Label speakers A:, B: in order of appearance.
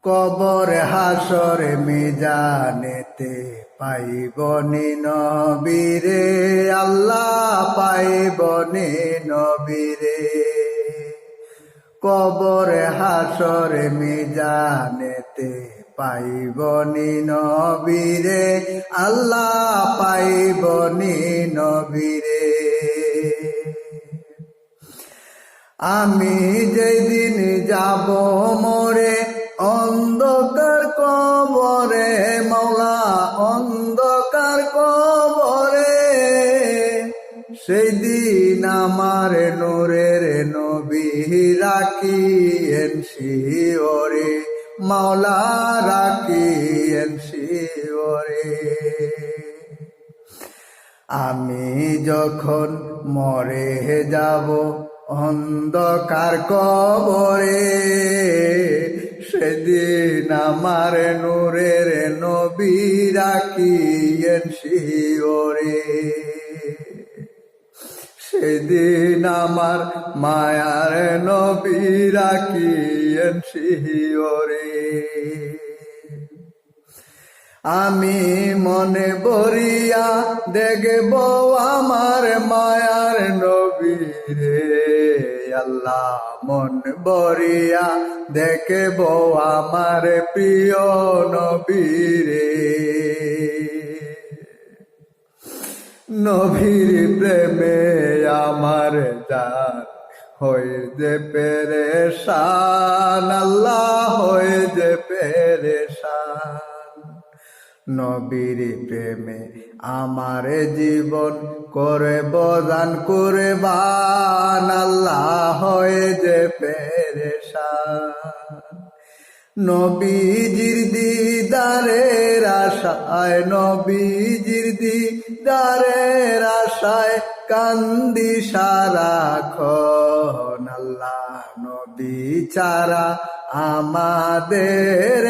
A: কবর হাসর মিজানেতে পাইব নি নবীরে, আল্লাহ পাইব নি নবীরে। কবর হাসর মিজানেতে পাইব নি নবীরে, আল্লাহ পাইব নি নবীরে। আমি যেদিন যাব মরে অন্ধকার কবরে, মওলা অন্ধকার কবরে, সেই দিন আমার নূরের নবী রাখিয়েন শিওরে, মওলা রাখিয়েন শিওরে। আমি যখন মরে যাব অন্ধকার কবরে, সেদিন আমার নূরের নবী রাখিয়েন শিওরে। সেদিন আমার মায়ার নবী রাখিয়েন শিওরে। আমি মনে বরিয়া দেখব আমার মায়ার নবীরে, আল্লাহ মন বরিয়া দেখব আমার প্রিয় নবীরে। নবীর প্রেমে আমার জান হয়ে যে পেরেশান, আল্লাহ হয়ে যে পেরেশান। নবীর প্রেমে আমার জীবন করে বদান কুরবান, আল্লাহ হয়ে যে পেরেশান। নবীজির দিদারের আশায়, নবীজির দিদারের আশায় কান্দি সারাক্ষণ, আল্লাহ নবী ছাড়া আমাদের